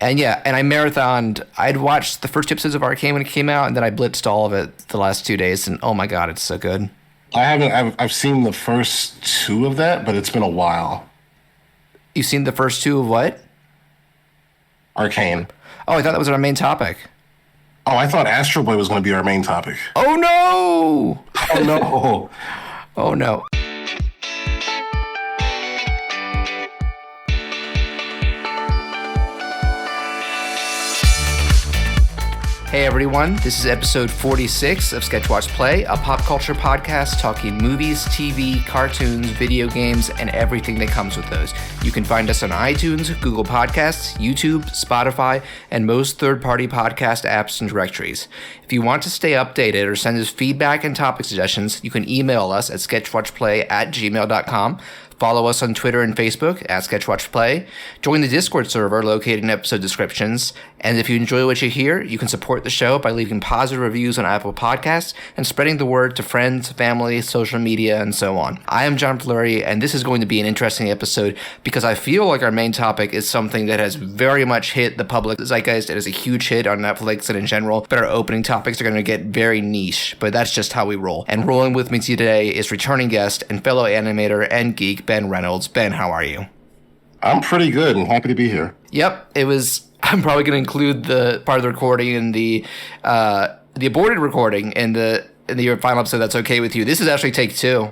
And yeah, and I marathoned. I'd watched the first 2 episodes of Arcane when it came out, and then I blitzed all of it the last 2 days. And oh my god, it's so good. I haven't. I've seen the first 2 of that, but it's been a while. You've seen the first 2 of what? Arcane. Oh, I thought that was our main topic. Oh, I thought Astro Boy was going to be our main topic. Oh no! Oh no! Oh no! Hey everyone, this is episode 46 of Sketch Watch Play, a pop culture podcast talking movies, TV, cartoons, video games, and everything that comes with those. You can find us on iTunes, Google Podcasts, YouTube, Spotify, and most third-party podcast apps and directories. If you want to stay updated or send us feedback and topic suggestions, you can email us at sketchwatchplay@gmail.com. Follow us on Twitter and Facebook at SketchWatchPlay. Join the Discord server located in episode descriptions. And if you enjoy what you hear, you can support the show by leaving positive reviews on Apple Podcasts and spreading the word to friends, family, social media, and so on. I am John Fleury, and this is going to be an interesting episode because I feel like our main topic is something that has very much hit the public zeitgeist. It is a huge hit on Netflix and in general, but our opening topics are going to get very niche, but that's just how we roll. And rolling with me today is returning guest and fellow animator and geek, Ben Reynolds. Ben, how are you? I'm pretty good and happy to be here. Yep, it was. I'm probably going to include the part of the recording and the aborted recording in your final episode. That's okay with you. This is actually take 2.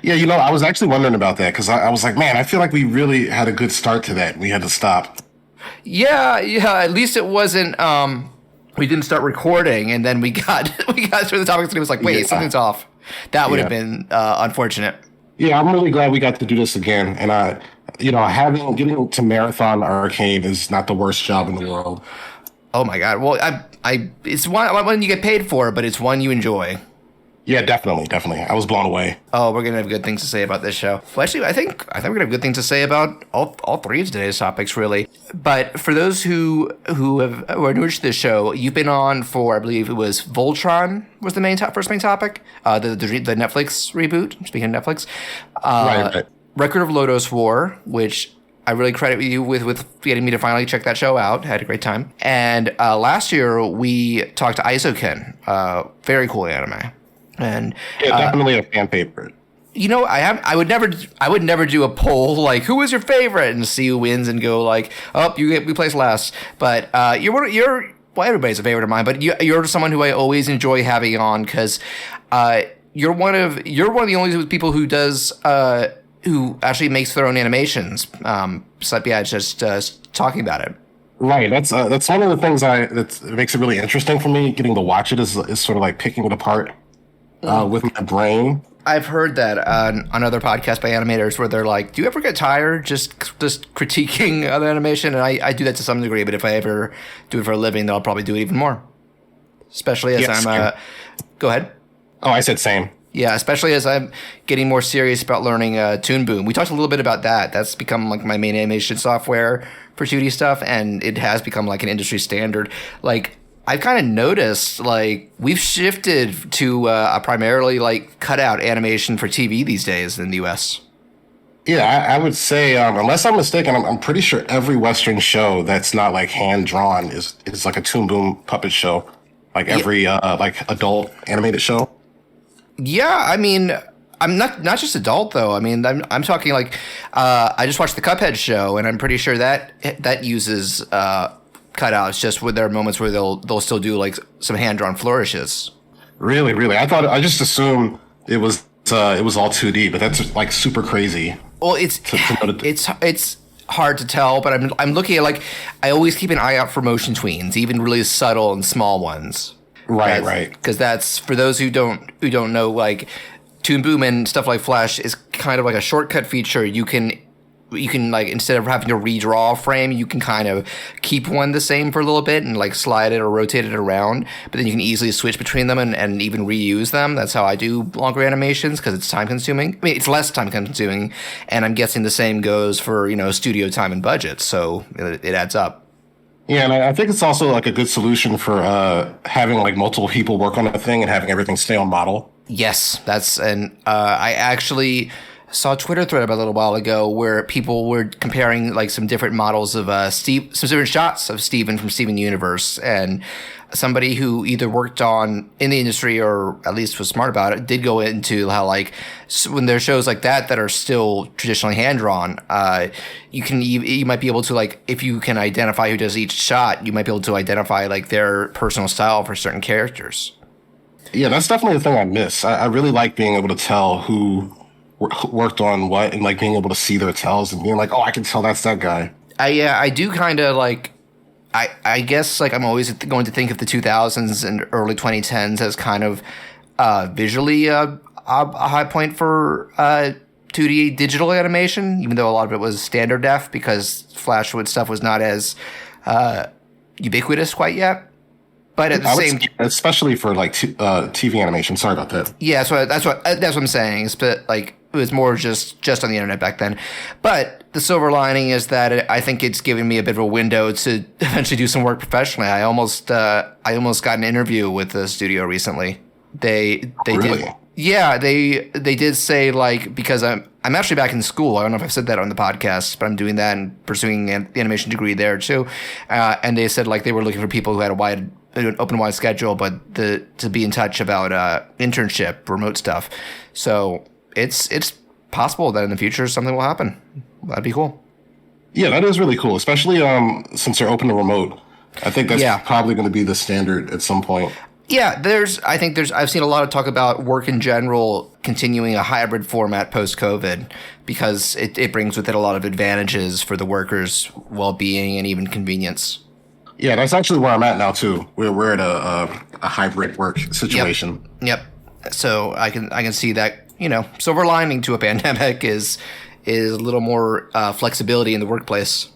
Yeah, I was actually wondering about that because I was like, man, I feel like we really had a good start to that. We had to stop. Yeah. At least it wasn't. We didn't start recording and then we got through the topics and it was like, wait, something's off. That would have been unfortunate. Yeah, I'm really glad we got to do this again. And getting to marathon Arcane is not the worst job in the world. Oh my god! Well, it's one you get paid for, but it's one you enjoy. Yeah, definitely. I was blown away. Oh, we're gonna have good things to say about this show. Well, actually, I think we're gonna have good things to say about all 3 of today's topics, really. But for those who are new to this show, you've been on for, I believe it was Voltron was the first main topic, the Netflix reboot. Speaking of Netflix, right. Record of Lodoss War, which I really credit you with getting me to finally check that show out. Had a great time. And last year we talked to Isoken, very cool anime. And definitely a fan favorite. I would never do a poll like who was your favorite and see who wins and go like, oh, we placed last. But you're everybody's a favorite of mine, but you're someone who I always enjoy having on because you're one of the only people who does who actually makes their own animations. So yeah, just talking about it. Right. That's one of the things that makes it really interesting for me. Getting to watch it is sort of like picking it apart with my brain. I've heard that on other podcasts by animators where they're like, do you ever get tired just critiquing other animation? And I do that to some degree, but if I ever do it for a living, then I'll probably do it even more. Especially as go ahead. Oh, I said same. Yeah, especially as I'm getting more serious about learning Toon Boom. We talked a little bit about that. That's become like my main animation software for 2D stuff, and it has become like an industry standard. Like I've kind of noticed like we've shifted to a primarily like cutout animation for TV these days in the US. Yeah, I would say, unless I'm mistaken, I'm pretty sure every Western show that's not like hand drawn is like a Toon Boom puppet show. Like every like adult animated show. Yeah, I mean, I'm not just adult though. I mean, I'm talking like I just watched the Cuphead show, and I'm pretty sure that uses cutouts. Just with their moments where they'll still do like some hand drawn flourishes. Really, I just assumed it was all 2D, but that's like super crazy. Well, it's hard to tell, but I'm looking at like I always keep an eye out for motion tweens, even really subtle and small ones. Right. Because that's for those who don't know, like Toon Boom and stuff like Flash is kind of like a shortcut feature. You can like instead of having to redraw a frame, you can kind of keep one the same for a little bit and like slide it or rotate it around. But then you can easily switch between them and even reuse them. That's how I do longer animations because it's time consuming. I mean, it's less time consuming, and I'm guessing the same goes for studio time and budget. So it adds up. Yeah, and I think it's also like a good solution for having like multiple people work on a thing and having everything stay on model. Yes, I actually saw a Twitter thread about a little while ago where people were comparing like some different models of some different shots of Steven from Steven Universe, and somebody who either worked in the industry or at least was smart about it did go into how like when there are shows like that are still traditionally hand drawn, you might be able to, like, if you can identify who does each shot, you might be able to identify like their personal style for certain characters. Yeah, that's definitely the thing I miss. I really like being able to tell who worked on what, and like being able to see their tells and being like, oh, I can tell that's that guy. I do kind of like, I guess like I'm always going to think of the 2000s and early 2010s as kind of visually a high point for 2D digital animation, even though a lot of it was standard def because Flashwood stuff was not as ubiquitous quite yet. But at the same, especially for like TV animation. Sorry about that. Yeah, that's what I'm saying. But like it was more just on the internet back then. But the silver lining is that I think it's given me a bit of a window to eventually do some work professionally. I almost got an interview with the studio recently. They really? did. Yeah, they did say, like, because I'm actually back in school. I don't know if I've said that on the podcast, but I'm doing that and pursuing the animation degree there too. And they said like they were looking for people who had an open wide schedule, but to be in touch about internship, remote stuff. So it's possible that in the future something will happen. That'd be cool. Yeah, that is really cool, especially since they're open to remote. I think that's probably going to be the standard at some point. Yeah, I've seen a lot of talk about work in general continuing a hybrid format post-COVID because it brings with it a lot of advantages for the workers' well-being and even convenience. Yeah, that's actually where I'm at now too. We're at a hybrid work situation. Yep. So I can see that, silver lining to a pandemic is a little more flexibility in the workplace.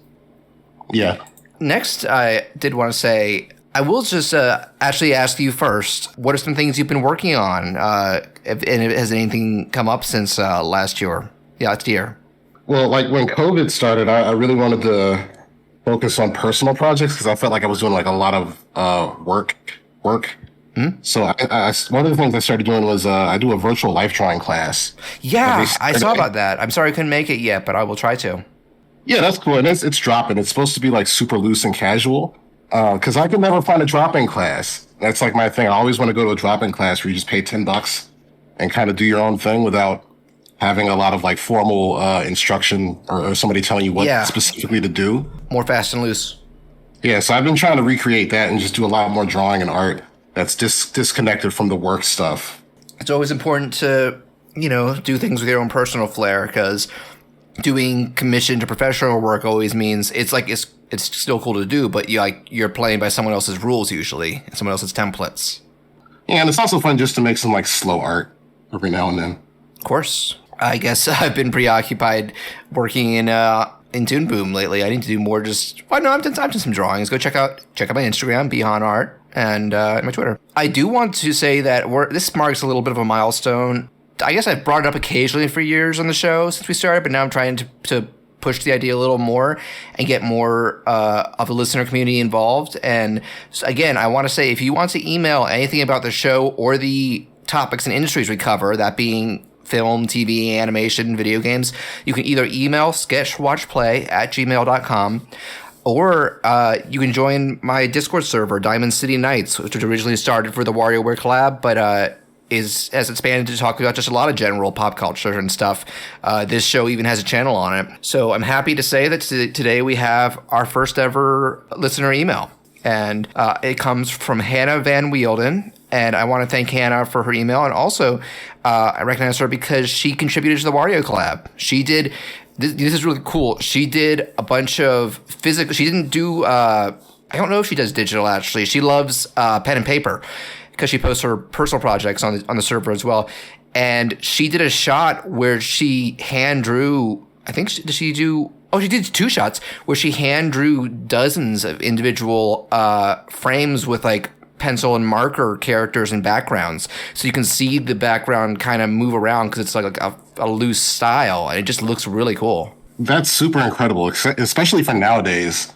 Yeah. Next, I did want to say, I will just actually ask you first, what are some things you've been working on? And has anything come up since last year? Yeah, last year. Well, like when COVID started, I really wanted to focus on personal projects because I felt like I was doing like a lot of work. Mm-hmm. So one of the things I started doing was I do a virtual life drawing class. Yeah, I saw about that. I'm sorry I couldn't make it yet, but I will try to. Yeah, that's cool. And it's dropping. It's supposed to be like super loose and casual. Because I could never find a drop-in class. That's like my thing. I always want to go to a drop-in class where you just pay $10 and kind of do your own thing without having a lot of like formal instruction or somebody telling you what specifically to do. More fast and loose. Yeah, so I've been trying to recreate that and just do a lot more drawing and art that's disconnected from the work stuff. It's always important to, do things with your own personal flair because doing commissioned to professional work always means it's still cool to do, but you're playing by someone else's rules usually, someone else's templates. Yeah, and it's also fun just to make some like slow art every now and then. Of course. I guess I've been preoccupied working in Toon Boom lately. I need to do more I've done some drawings. Go check out my Instagram, Behon Art, and my Twitter. I do want to say that this marks a little bit of a milestone. I guess I've brought it up occasionally for years on the show since we started, but now I'm trying to push the idea a little more and get more of the listener community involved. And so again, I want to say, if you want to email anything about the show or the topics and industries we cover, that being film, TV, animation, video games, you can either email sketchwatchplay@gmail.com, or you can join my Discord server, Diamond City Nights, which was originally started for the WarioWare collab, but has expanded to talk about just a lot of general pop culture and stuff. This show even has a channel on it. So I'm happy to say that today we have our first ever listener email. And it comes from Hannah Van Wielden. And I want to thank Hannah for her email. And also, I recognize her because she contributed to the Wario collab. She did, this is really cool. She did a bunch of physical, she didn't do, I don't know if she does digital actually. She loves pen and paper, because she posts her personal projects on the server as well. And she did a shot where she hand drew, she did 2 shots where she hand drew dozens of individual frames with like pencil and marker characters and backgrounds. So you can see the background kind of move around because it's like a loose style. And it just looks really cool. That's super incredible, especially for nowadays.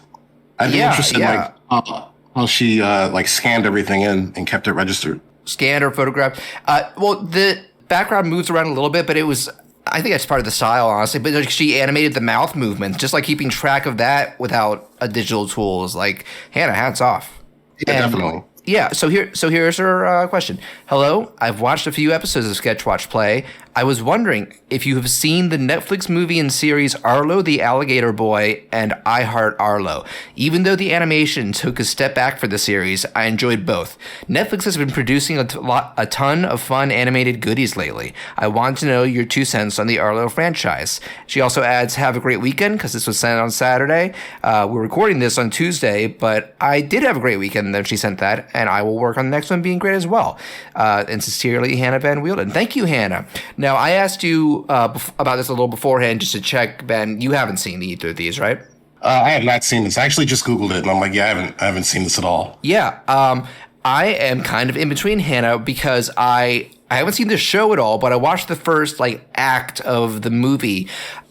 I'd be interested how she scanned everything in and kept it registered. Scanned or photographed. Well, the background moves around a little bit, but it was, I think that's part of the style, honestly. But like, she animated the mouth movements, just like keeping track of that without a digital tool is like, Hannah, hats off. Yeah, definitely. Yeah, so here's her question. Hello, I've watched a few episodes of Sketch Watch Play. I was wondering if you have seen the Netflix movie and series Arlo the Alligator Boy and I Heart Arlo. Even though the animation took a step back for the series, I enjoyed both. Netflix has been producing a ton of fun animated goodies lately. I want to know your 2 cents on the Arlo franchise. She also adds, have a great weekend, because this was sent on Saturday. We're recording this on Tuesday, but I did have a great weekend then she sent that, and I will work on the next one being great as well. And sincerely, Hannah Van Wielden. Thank you, Hannah. Now, I asked you about this a little beforehand just to check, Ben. You haven't seen either of these, right? I have not seen this. I actually just Googled it, and I'm like, yeah, I haven't seen this at all. Yeah, I am kind of in between Hannah because I haven't seen the show at all, but I watched the first act of the movie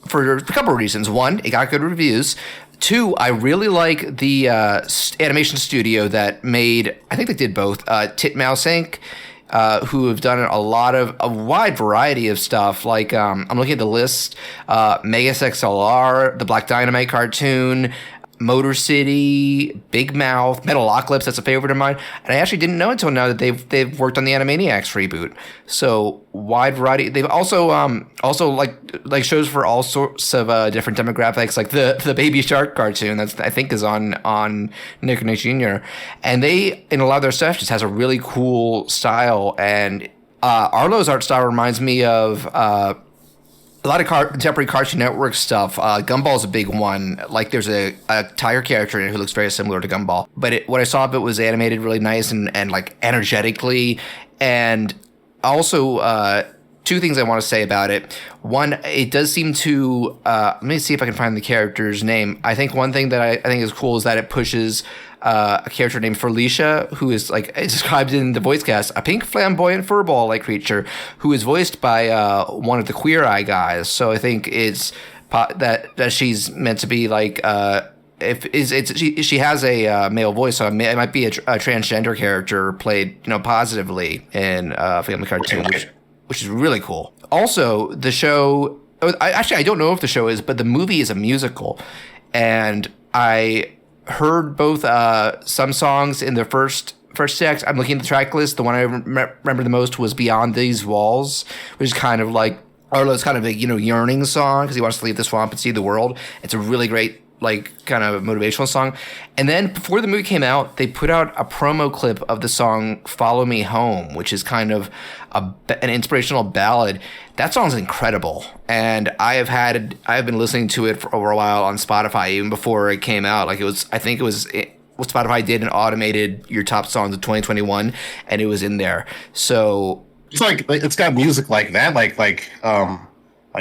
for a couple of reasons. One, it got good reviews. Two, I really like the animation studio that made, I think they did both, Titmouse Inc., who have done a wide variety of stuff. Like, I'm looking at the list, Megas XLR, the Black Dynamite cartoon, Motor City, Big Mouth, Metalocalypse, that's a favorite of mine. And I actually didn't know until now that they've worked on the Animaniacs reboot. So wide variety. They've also like shows for all sorts of different demographics, like the Baby Shark cartoon that's I think is on Nick and Nick Jr. And they, in a lot of their stuff, just has a really cool style. And Arlo's art style reminds me of a lot of contemporary Cartoon Network stuff. Gumball's a big one. Like, there's a tiger character in it who looks very similar to Gumball. But what I saw of it was animated really nice and like energetically. And also, 2 things I want to say about it. One, it does seem to, let me see if I can find the character's name. I think one thing that I think is cool is that it pushes a character named Felicia, who is it's described in the voice cast, a pink flamboyant furball-like creature who is voiced by one of the Queer Eye guys. So I think it's that she's meant to be she has a male voice, so it might be a transgender character played positively in family cartoon, which is really cool. Also, the show, I don't know if the show is, but the movie is a musical, and I heard both some songs in the first text. I'm looking at the track list. The one I remember the most was Beyond These Walls, which is kind of like Arlo's kind of a yearning song because he wants to leave the swamp and see the world. It's a really great kind of motivational song. And then before the movie came out, they put out a promo clip of the song Follow Me Home, which is kind of an inspirational ballad. That song's incredible. And I have been listening to it for over a while on Spotify, even before it came out. What Spotify did and automated your top songs of 2021, and it was in there. So it's it's got music like that, like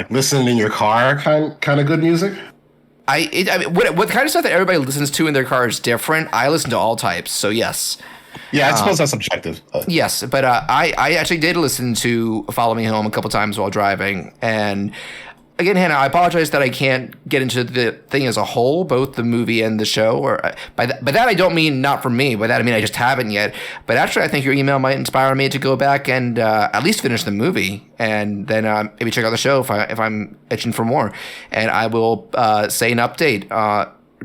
listening in your car kind of good music. I mean, what kind of stuff that everybody listens to in their car is different. I listen to all types, so yes. Yeah, I suppose that's subjective. Yes, but I actually did listen to Follow Me Home a couple times while driving. And again, Hannah, I apologize that I can't get into the thing as a whole, both the movie and the show. Or by that I don't mean not for me. By that I mean I just haven't yet. But actually, I think your email might inspire me to go back and at least finish the movie, and then maybe check out the show if I'm itching for more. And I will say an update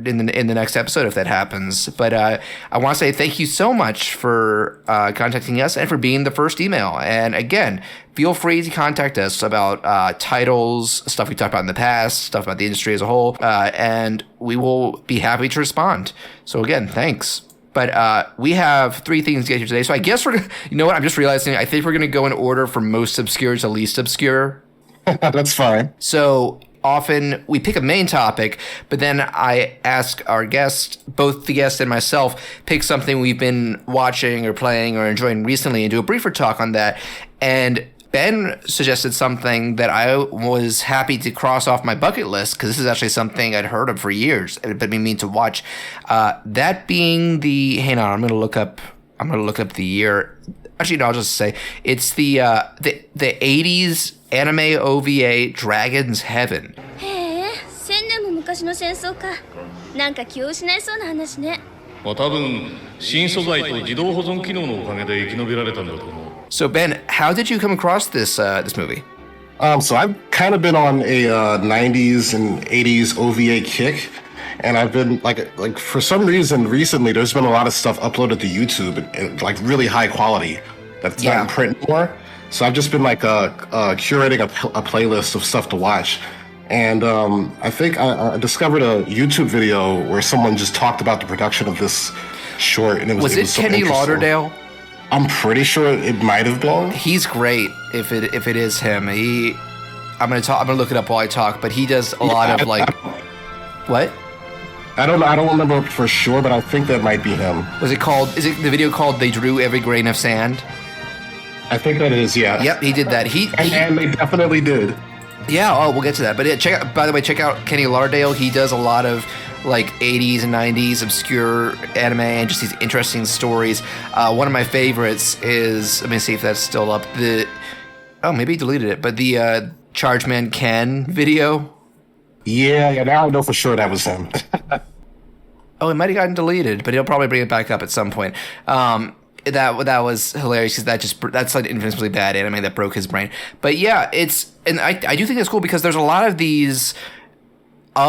in the next episode if that happens. But I want to say thank you so much for contacting us and for being the first email. And again, feel free to contact us about titles, stuff we talked about in the past, stuff about the industry as a whole, and we will be happy to respond. So again, thanks. But we have 3 things to get here today. So I guess we're going to, you know what, I'm just realizing, I think we're going to go in order from most obscure to least obscure. That's fine. So often we pick a main topic, but then I ask our guest, both the guest and myself, pick something we've been watching or playing or enjoying recently and do a briefer talk on that. And Ben suggested something that I was happy to cross off my bucket list because this is actually something I'd heard of for years, but been meaning to watch. That being hang on, I'm going to look up the year. Actually, no, I'll just say it's the 80s anime OVA Dragon's Heaven. 1000年も昔の戦争か。なんか気を失いそうな話ね。多分新素材と自動保存機能のおかげで生き延びられたんだと思う。 So Ben, how did you come across this movie? So I've kind of been on a 90s and 80s OVA kick, and I've been like for some reason recently there's been a lot of stuff uploaded to YouTube and like really high quality that's not in print anymore. So I've just been like curating a playlist of stuff to watch. And I think I discovered a YouTube video where someone just talked about the production of this short, and it was so Kenny Lauderdale? I'm pretty sure it might have been. He's great. If it is him, I'm gonna look it up while I talk. But he does a lot of like, what? I don't remember for sure, but I think that might be him. Was it called? Is it the video called "They Drew Every Grain of Sand"? I think that is, yeah. Yep, he did that. And they definitely did. Yeah. Oh, we'll get to that. But yeah, by the way, check out Kenny Lauderdale. He does a lot of like 80s and 90s obscure anime and just these interesting stories. One of my favorites is, let me see if that's still up. Maybe he deleted it, but the Chargeman Ken video. Yeah, now I know for sure that was him. Oh, it might have gotten deleted, but he'll probably bring it back up at some point. That was hilarious because that's like infamously bad anime that broke his brain. But yeah, I do think it's cool because there's a lot of these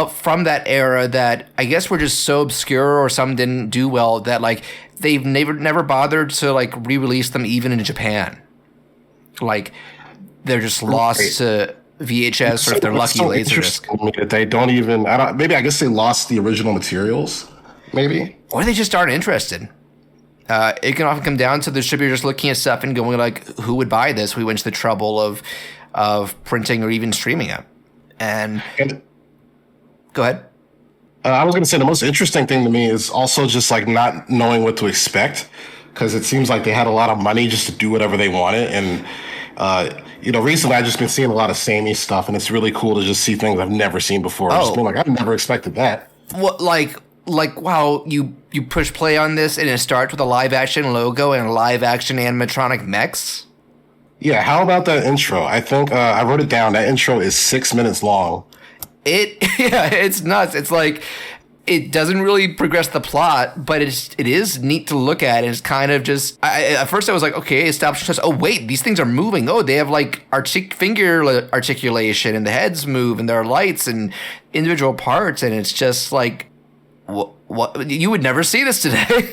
from that era that I guess were just so obscure or some didn't do well that like they've never bothered to like re-release them even in Japan. Like they're just lost to VHS or if they're lucky Laserdisc. They don't even. Maybe I guess they lost the original materials. Maybe, or they just aren't interested. It can often come down to the distributor just looking at stuff and going like, "Who would buy this?" We went to the trouble of printing or even streaming it. And go ahead. I was going to say the most interesting thing to me is also just like not knowing what to expect, because it seems like they had a lot of money just to do whatever they wanted. And recently I've just been seeing a lot of samey stuff, and it's really cool to just see things I've never seen before. Just being like, I've never expected that. What like wow, you push play on this and it starts with a live action logo and live action animatronic mechs? Yeah, how about that intro? I think I wrote it down. That intro is 6 minutes long. It's nuts. It's like it doesn't really progress the plot, but it is neat to look at. And it's kind of just at first I was like, okay, establish. Oh wait, these things are moving. Oh, they have like finger articulation, and the heads move, and there are lights and individual parts, and it's just like. What you would never see this today.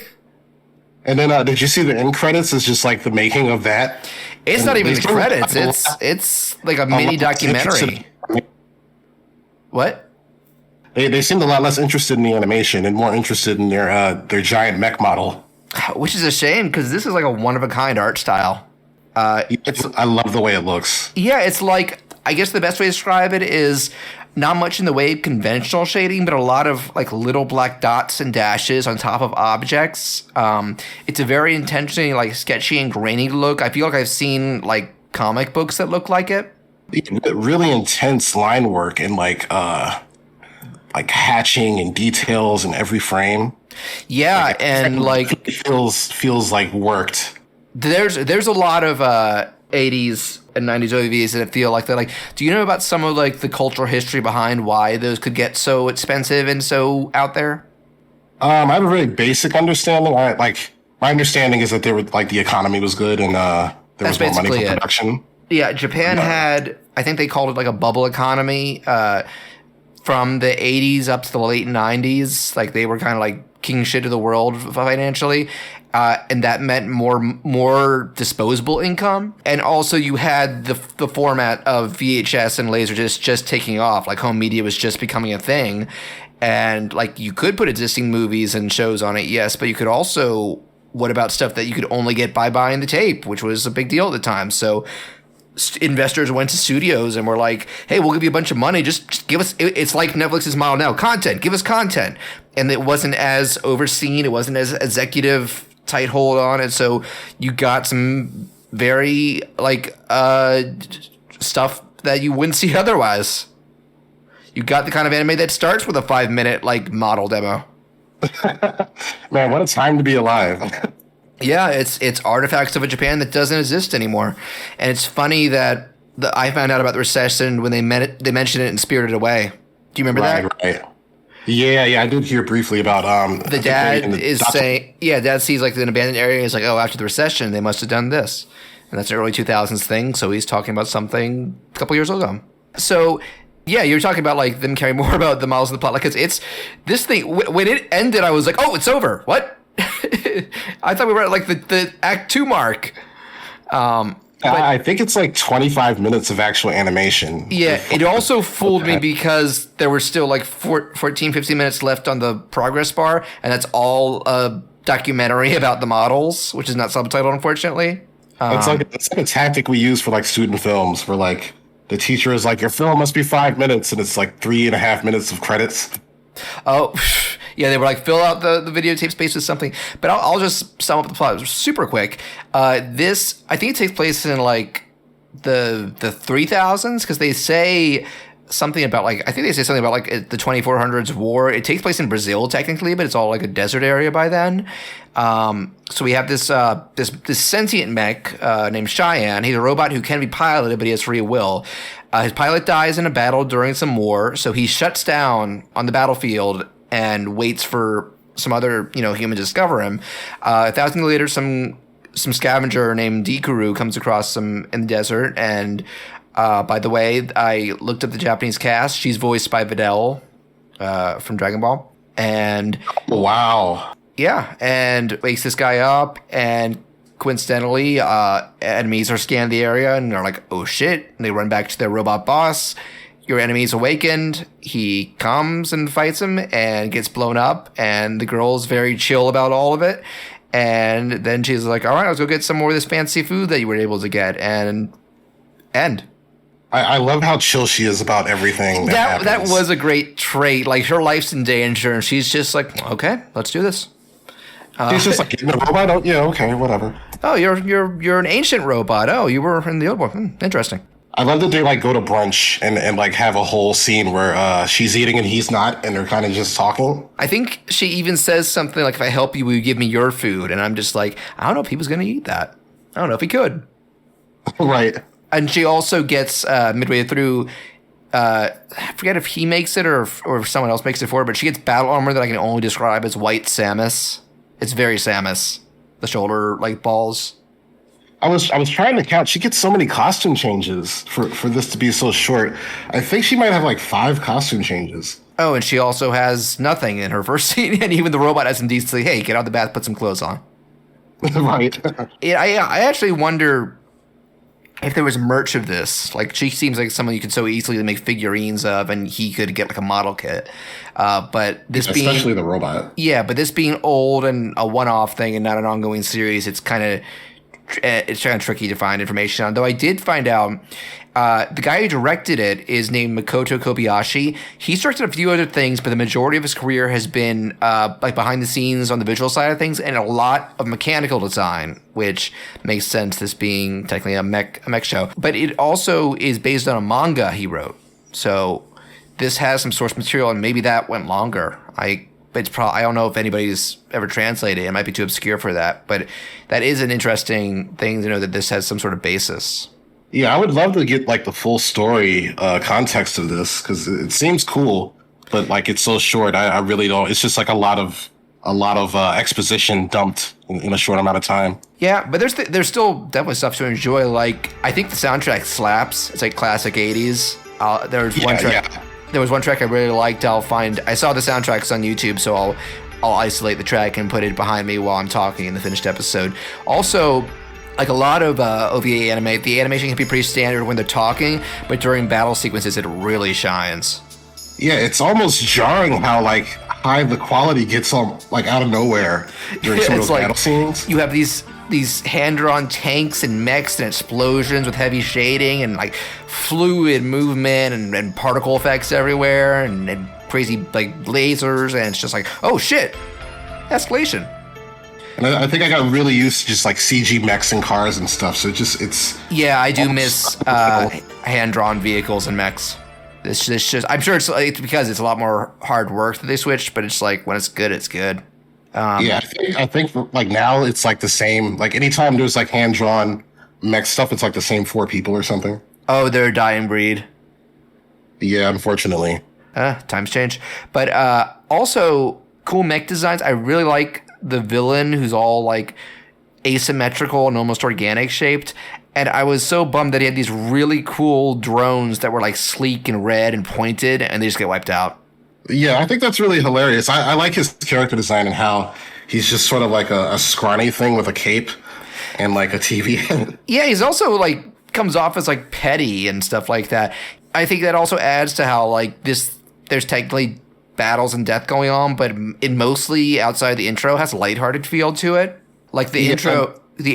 And then did you see the end credits? Is just like the making of that. It's not even the credits. It's like a mini documentary. What? They seemed a lot less interested in the animation and more interested in their giant mech model. Which is a shame because this is like a one of a kind art style. I love the way it looks. Yeah, it's like I guess the best way to describe it is. Not much in the way of conventional shading, but a lot of like little black dots and dashes on top of objects. It's a very intentionally like sketchy and grainy look. I feel like I've seen like comic books that look like it. Really intense line work and like hatching and details in every frame. Yeah, and like it feels like worked. There's a lot of 80s and 90s OVAs that feel like that. Like, do you know about some of like the cultural history behind why those could get so expensive and so out there? I have a very basic understanding. My understanding is that they were like the economy was good and there was more money for production. Yeah, Japan had, I think they called it like a bubble economy from the 80s up to the late 90s. Like they were kind of like king shit of the world financially. And that meant more disposable income. And also you had the format of VHS and Laserdisc just taking off. Like home media was just becoming a thing. And like you could put existing movies and shows on it, yes, but you could also, what about stuff that you could only get by buying the tape, which was a big deal at the time. So investors went to studios and were like, hey, we'll give you a bunch of money. Just give us, it's like Netflix's model now, content, give us content. And it wasn't as overseen. It wasn't as executive tight hold on it, so you got some very like stuff that you wouldn't see otherwise. You got the kind of anime that starts with a 5-minute like model demo. Man, what a time to be alive. Yeah, it's artifacts of a Japan that doesn't exist anymore. And it's funny that I found out about the recession when they mentioned it in Spirited Away. Do you remember that? Right. Yeah, I did hear briefly about the dad is saying, Dad sees like an abandoned area. He's like, oh, after the recession, they must have done this, and that's an early 2000s thing. So he's talking about something a couple years ago. So yeah, you're talking about like them caring more about the models of the plot. Like it's this thing. When it ended, I was like, oh, it's over. What? I thought we were at like the Act 2 mark. I think it's like 25 minutes of actual animation. Yeah, it also fooled me because there were still like 14, 15 minutes left on the progress bar, and that's all a documentary about the models, which is not subtitled, unfortunately. It's like a tactic we use for like student films, where like the teacher is like, your film must be 5 minutes, and it's like 3.5 minutes of credits. Oh, yeah, they were like, fill out the videotape space with something. But I'll just sum up the plot super quick. This, I think it takes place in like the 3000s, because they say something about like, I think they say something about like the 2400s war. It takes place in Brazil technically, but it's all like a desert area by then. So we have this sentient mech named Cheyenne. He's a robot who can be piloted, but he has free will. His pilot dies in a battle during some war, so he shuts down on the battlefield and waits for some other, human to discover him. 1,000 years later, some scavenger named Dikuru comes across him in the desert. And by the way, I looked up the Japanese cast. She's voiced by Videl from Dragon Ball. And wow. Yeah, and wakes this guy up, and coincidentally, enemies are scanning the area, and they're like, oh shit, and they run back to their robot boss. Your enemy's awakened. He comes and fights him and gets blown up, and the girl's very chill about all of it. And then she's like, all right, let's go get some more of this fancy food that you were able to get, and end. I love how chill she is about everything That was a great trait. Like, her life's in danger, and she's just like, okay, let's do this. She's just like, getting a robot? Oh, yeah, okay, whatever. Oh, you're an ancient robot. Oh, you were in the old one. Interesting. I love that they like go to brunch and like have a whole scene where she's eating and he's not, and they're kind of just talking. I think she even says something like, if I help you, will you give me your food? And I'm just like, I don't know if he was going to eat that. I don't know if he could. Right. And she also gets midway through, I forget if he makes it or if someone else makes it for her, but she gets battle armor that I can only describe as white Samus. It's very Samus. The shoulder like balls. I was trying to count. She gets so many costume changes for this to be so short. I think she might have like 5 costume changes. Oh, and she also has nothing in her first scene, and even the robot has some decency. Hey, get out of the bath, put some clothes on. Right. I actually wonder if there was merch of this. Like, she seems like someone you could so easily make figurines of, and he could get like a model kit. But this being, especially the robot. Yeah, but this being old and a one-off thing and not an ongoing series, it's kind of tricky to find information on. Though I did find out the guy who directed it is named Makoto Kobayashi. He's directed a few other things, but the majority of his career has been like behind the scenes on the visual side of things, and a lot of mechanical design, which makes sense, this being technically a mech show. But it also is based on a manga he wrote. So this has some source material, and maybe that went longer. I don't know if anybody's ever translated it. It might be too obscure for that, but that is an interesting thing to know that this has some sort of basis. Yeah, I would love to get like the full story context of this, because it seems cool, but like it's so short. I really don't. It's just like a lot of exposition dumped in a short amount of time. Yeah, but there's still definitely stuff to enjoy. Like, I think the soundtrack slaps. It's like classic 80s. There's one track. Yeah. There was one track I really liked. I saw the soundtracks on YouTube, so I'll isolate the track and put it behind me while I'm talking in the finished episode. Also, like a lot of OVA anime, the animation can be pretty standard when they're talking, but during battle sequences, it really shines. Yeah, it's almost jarring how like high the quality gets like out of nowhere during some of those battle scenes. You have these hand-drawn tanks and mechs and explosions with heavy shading and like fluid movement and particle effects everywhere and crazy like lasers, and it's just like, oh shit, escalation. And I think I got really used to just like CG mechs and cars and stuff, so it's yeah, I do miss hand-drawn vehicles and mechs. It's just, I'm sure it's because it's a lot more hard work that they switched, but it's like when it's good, it's good. Yeah, I think like now it's like the same. Like anytime there's like hand drawn mech stuff, it's like the same 4 people or something. Oh, they're a dying breed. Yeah, unfortunately. Times change. But also cool mech designs. I really like the villain who's all like asymmetrical and almost organic shaped. And I was so bummed that he had these really cool drones that were like sleek and red and pointed, and they just get wiped out. Yeah, I think that's really hilarious. I like his character design and how he's just sort of like a scrawny thing with a cape and like a TV head. Yeah, he's also like comes off as like petty and stuff like that. I think that also adds to how like there's technically battles and death going on, but it mostly outside the intro has a lighthearted feel to it. Like the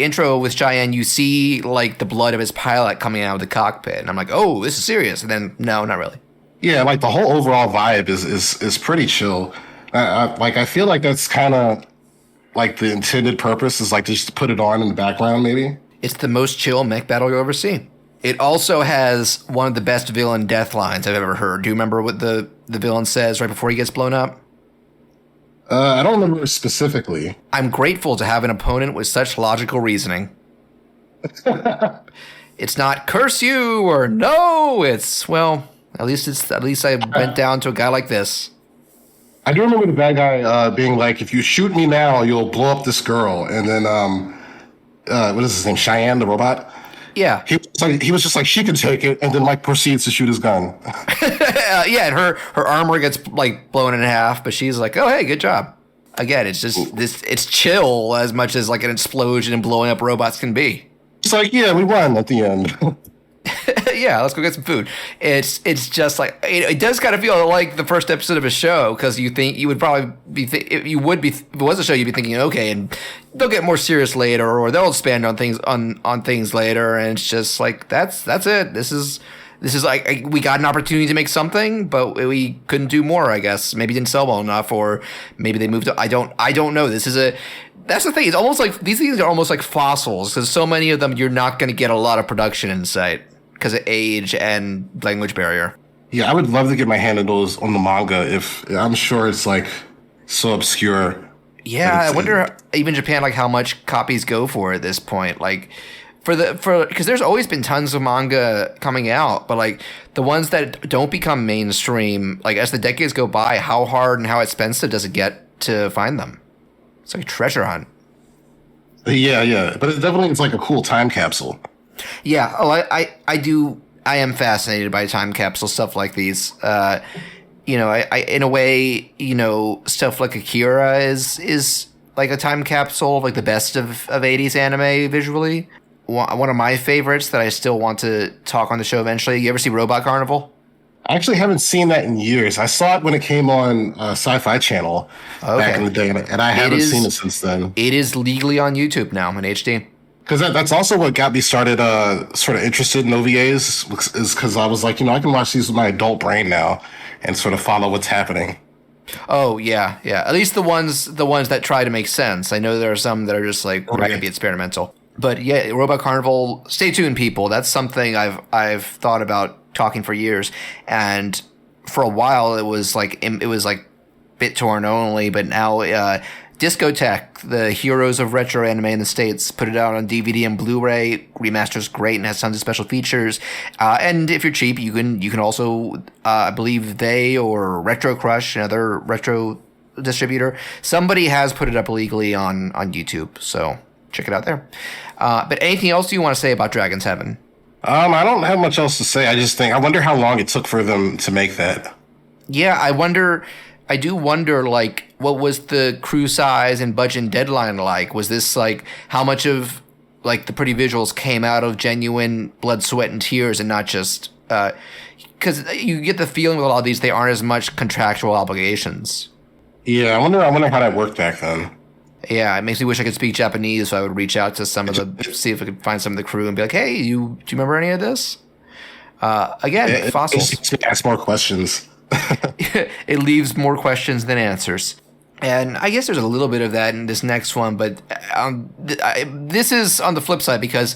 intro with Cheyenne, you see like the blood of his pilot coming out of the cockpit, and I'm like, oh, this is serious. And then no, not really. Yeah, like the whole overall vibe is pretty chill. I feel like that's kind of like the intended purpose is like just to put it on in the background, maybe. It's the most chill mech battle you'll ever see. It also has one of the best villain death lines I've ever heard. Do you remember what the villain says right before he gets blown up? I don't remember specifically. I'm grateful to have an opponent with such logical reasoning. It's not curse you or no. It's, well, at least I went down to a guy like this. I do remember the bad guy being like, if you shoot me now, you'll blow up this girl. And then, what is his name? Cheyenne, the robot? Yeah. He was just like, she can take it, and then like proceeds to shoot his gun. Yeah, and her armor gets like blown in half, but she's like, oh, hey, good job. Again, it's just it's chill as much as like an explosion and blowing up robots can be. It's like, yeah, we won at the end. Yeah, let's go get some food. It's just like it does kind of feel like the first episode of a show, because you think you would probably be if it was a show, you'd be thinking, okay, and they'll get more serious later, or they'll expand on things later, and it's just like that's it. This is like we got an opportunity to make something, but we couldn't do more. I guess maybe didn't sell well enough, or maybe they moved. I don't know. That's the thing. It's almost like these things are almost like fossils, because so many of them you're not going to get a lot of production in sight because of age and language barrier. Yeah, I would love to get my hand on those on the manga. If I'm sure it's like so obscure. Yeah, I wonder even Japan, like how much copies go for at this point. Like because there's always been tons of manga coming out, but like the ones that don't become mainstream, like as the decades go by, how hard and how expensive does it get to find them? It's like a treasure hunt. Yeah, but it definitely is like a cool time capsule. Yeah, I am fascinated by time capsule stuff like these. I in a way, stuff like Akira is like a time capsule of like the best of 80s anime visually. One of my favorites that I still want to talk on the show eventually. You ever see Robot Carnival? I actually haven't seen that in years. I saw it when it came on Sci-Fi Channel back in the day, and I haven't seen it since then. It is legally on YouTube now in HD. Because that's also what got me started sort of interested in OVAs, is because I was like, I can watch these with my adult brain now and sort of follow what's happening. Oh, yeah. At least the ones that try to make sense. I know there are some that are just like, we're going to be experimental. But yeah, Robot Carnival, stay tuned, people. That's something I've thought about talking for years. And for a while, it was like BitTorrent only, but now Discotech, the heroes of retro anime in the States, put it out on DVD and Blu-ray. Remaster's great and has tons of special features. And if you're cheap, you can also, I believe they or Retro Crush, another retro distributor, somebody has put it up illegally on YouTube. So check it out there. But anything else you want to say about Dragon's Heaven? I don't have much else to say. I wonder how long it took for them to make that. Yeah, I do wonder, like, what was the crew size and budget and deadline like? Was this, like, how much of, like, the pretty visuals came out of genuine blood, sweat, and tears and not just... Because you get the feeling with a lot of these, they aren't as much contractual obligations. Yeah, I wonder how that worked back then. Yeah, it makes me wish I could speak Japanese, so I would reach out to some of the... see if I could find some of the crew and be like, hey, do you remember any of this? Again, fossils. Ask more questions. It leaves more questions than answers. And I guess there's a little bit of that in this next one, but this is on the flip side, because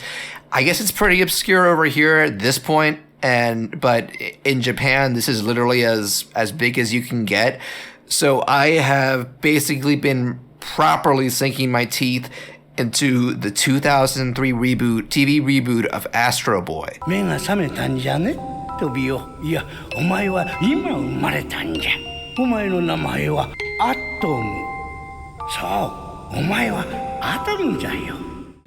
I guess it's pretty obscure over here at this point, but in Japan, this is literally as big as you can get. So I have basically been properly sinking my teeth into the 2003 TV reboot of Astro Boy. 目が覚めたんじゃねトビオいやお前は今生まれたんじゃお前の名前はアトムそうお前はアトムじゃよ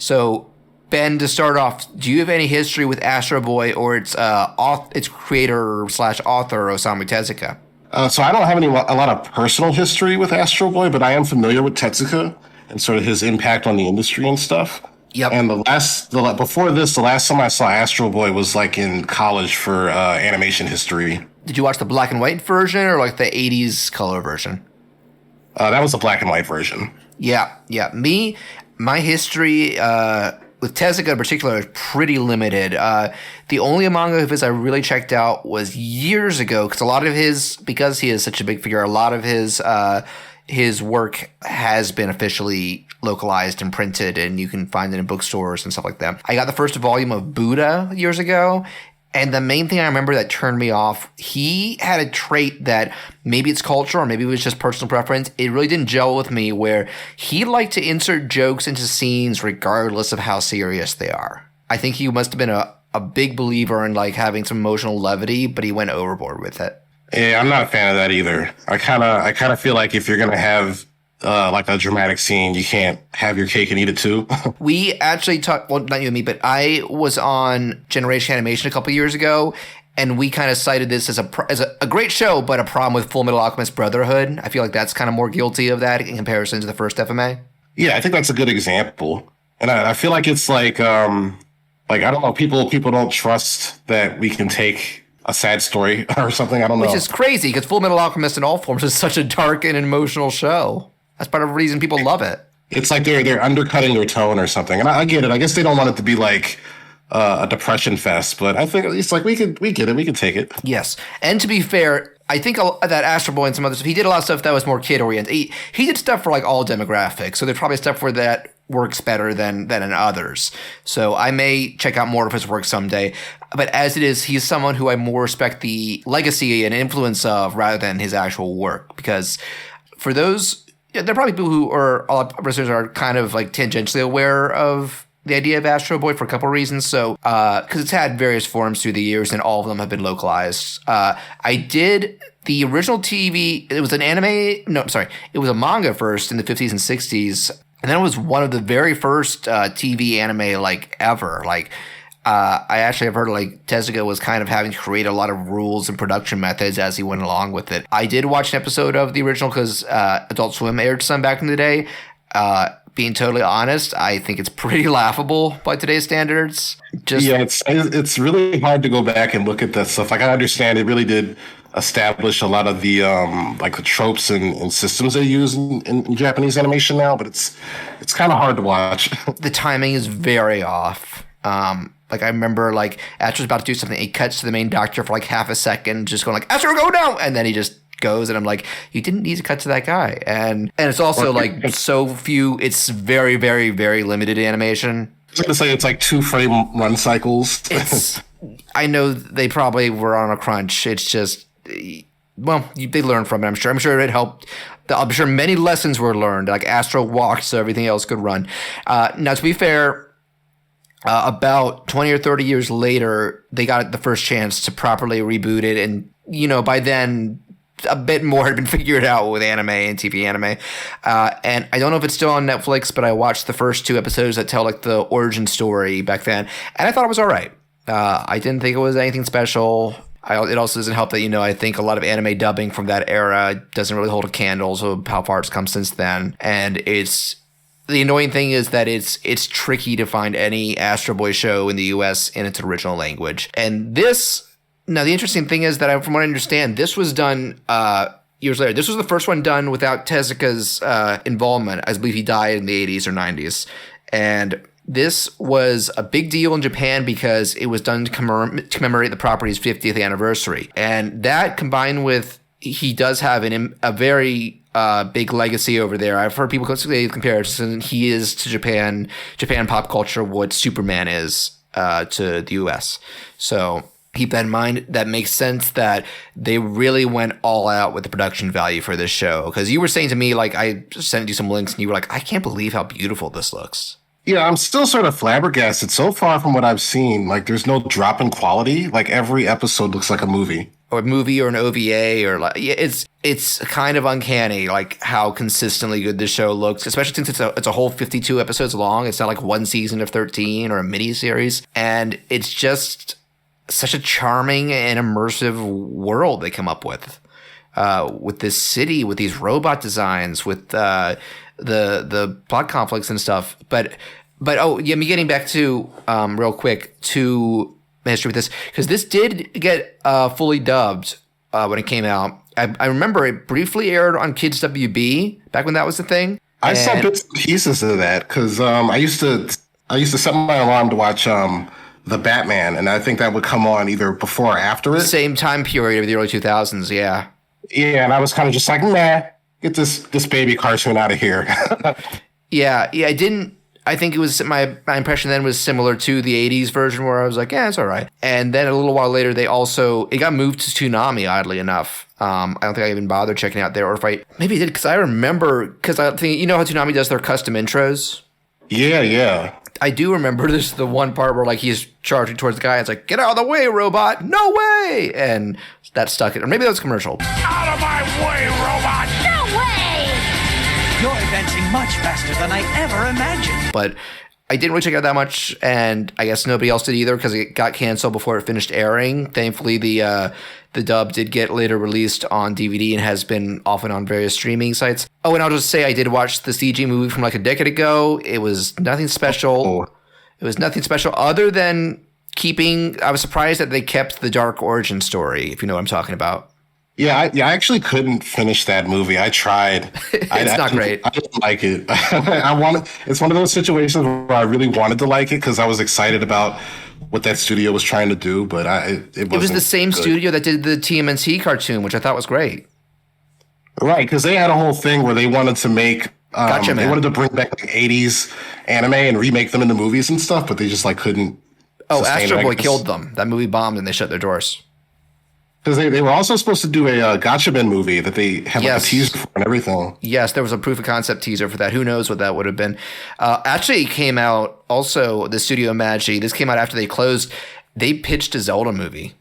So, Ben, to start off, do you have any history with Astro Boy or its creator slash author, Osamu Tezuka? So I don't have a lot of personal history with Astro Boy, but I am familiar with Tezuka and sort of his impact on the industry and stuff. Yep. And before this, the last time I saw Astro Boy was like in college for animation history. Did you watch the black and white version or like the 80s color version? That was the black and white version. Yeah. My history with Tezuka in particular is pretty limited. The only manga of his I really checked out was years ago because he is such a big figure, a lot of his work has been officially localized and printed, and you can find it in bookstores and stuff like that. I got the first volume of Buddha years ago, and the main thing I remember that turned me off, he had a trait that maybe it's culture or maybe it was just personal preference. It really didn't gel with me, where he liked to insert jokes into scenes regardless of how serious they are. I think he must have been a big believer in like having some emotional levity, but he went overboard with it. Yeah, I'm not a fan of that either. I kind of feel like if you're going to have like a dramatic scene, you can't have your cake and eat it too. We actually talked, well, not you and me, but I was on Generation Animation a couple years ago, and we kind of cited this as a great show, but a problem with Full Metal Alchemist Brotherhood. I feel like that's kind of more guilty of that in comparison to the first FMA. Yeah, I think that's a good example. And I feel like it's like I don't know, people don't trust that we can take a sad story or something. I don't know. Which is crazy, because Full Metal Alchemist in all forms is such a dark and emotional show. That's part of the reason people love it. It's like they're undercutting their tone or something. And I get it. I guess they don't want it to be like a depression fest, but I think it's like we get it. We can take it. Yes. And to be fair, I think that Astro Boy and some other stuff, he did a lot of stuff that was more kid-oriented. He did stuff for like all demographics, so there's probably stuff where that works better than in others. So I may check out more of his work someday. But as it is, he's someone who I more respect the legacy and influence of rather than his actual work. Because for those, there are probably people who are, a lot of listeners are kind of like tangentially aware of the idea of Astro Boy for a couple of reasons. So, because it's had various forms through the years and all of them have been localized. I did the original TV, it was an anime, no, sorry, it was a manga first in the 50s and 60s. And then it was one of the very first TV anime like ever. Like, I actually have heard like Tezuka was kind of having to create a lot of rules and production methods as he went along with it. I did watch an episode of the original because Adult Swim aired some back in the day. Being totally honest, I think it's pretty laughable by today's standards. Yeah, it's really hard to go back and look at that stuff. Like, I understand it really did establish a lot of the like the tropes and systems they use in Japanese animation now, but it's kind of hard to watch. The timing is very off. Like, I remember, like, Astro's about to do something, he cuts to the main doctor for, like, half a second, just going, like, Astro, go now! And then he just goes, and I'm like, you didn't need to cut to that guy. And it's also, like, so few, it's very, very, very limited animation. I was going to say, it's like 2-frame run cycles. I know they probably were on a crunch. It's just, well, they learned from it, I'm sure. I'm sure it helped. I'm sure many lessons were learned. Like, Astro walked so everything else could run. Now, to be fair, about 20 or 30 years later, they got the first chance to properly reboot it. And, by then, a bit more had been figured out with anime and TV anime. And I don't know if it's still on Netflix, but I watched the first 2 episodes that tell, like, the origin story back then. And I thought it was all right. I didn't think it was anything special. It also doesn't help that, I think a lot of anime dubbing from that era doesn't really hold a candle to how far it's come since then. And the annoying thing is that it's tricky to find any Astro Boy show in the U.S. in its original language. And now the interesting thing is that from what I understand, this was done years later. This was the first one done without Tezuka's involvement. I believe he died in the 80s or 90s. And this was a big deal in Japan because it was done to commemorate the property's 50th anniversary. And that combined with, he does have a very big legacy over there. I've heard people constantly comparison. He is to Japan pop culture what Superman is to the US. So keep that in mind. That makes sense that they really went all out with the production value for this show. Because you were saying to me, like, I sent you some links and you were like, I can't believe how beautiful this looks. Yeah, I'm still sort of flabbergasted. So far from what I've seen, like, there's no drop in quality. Like, every episode looks like a movie. or a movie or an OVA or like it's kind of uncanny like how consistently good this show looks, especially since it's a whole 52 episodes long. It's not like one season of 13 or a mini series, and it's just such a charming and immersive world they come up with this city, with these robot designs, with the plot conflicts and stuff. But oh yeah, me getting back to real quick to history with this, because this did get fully dubbed when it came out. I remember it briefly aired on Kids WB back when that was the thing. I saw bits and pieces of that because I used to set my alarm to watch the Batman, and I think that would come on either before or after it. Same time period of the early 2000s, yeah. Yeah, and I was kind of just like, nah, get this baby cartoon out of here. Yeah, I think it was my impression then was similar to the 80s version where I was like, yeah, it's all right. And then a little while later, it got moved to Toonami, oddly enough. I don't think I even bothered checking out there, or maybe I did, because I remember, because I think, you know how Toonami does their custom intros? Yeah. I do remember this, the one part where like he's charging towards the guy and it's like, get out of the way, robot, no way! And that stuck it. Or maybe that was a commercial. Out of my way, robot! No way! You're advancing much faster than I ever imagined. But I didn't really check it out that much, and I guess nobody else did either because it got canceled before it finished airing. Thankfully, the dub did get later released on DVD and has been often on various streaming sites. Oh, and I'll just say I did watch the CG movie from like a decade ago. It was nothing special. Oh. It was nothing special other than I was surprised that they kept the dark origin story, if you know what I'm talking about. Yeah, I actually couldn't finish that movie. I tried. It's not great. I didn't like it. It's one of those situations where I really wanted to like it because I was excited about what that studio was trying to do, but it was the same good. studio that did the TMNT cartoon, which I thought was great. Right, because they had a whole thing where they wanted to make Gotcha, man. they wanted to bring back like 80s anime and remake them into movies and stuff, but they just like couldn't. Oh, sustain Astro it, I Boy guess. killed them. That movie bombed and they shut their doors. Because they were also supposed to do a Gotcha Ben movie that they had like Yes. a teaser for and everything. Yes, there was a proof of concept teaser for that. Who knows what that would have been. Actually, it came out also, the Studio Magi. This came out after they closed. They pitched a Zelda movie.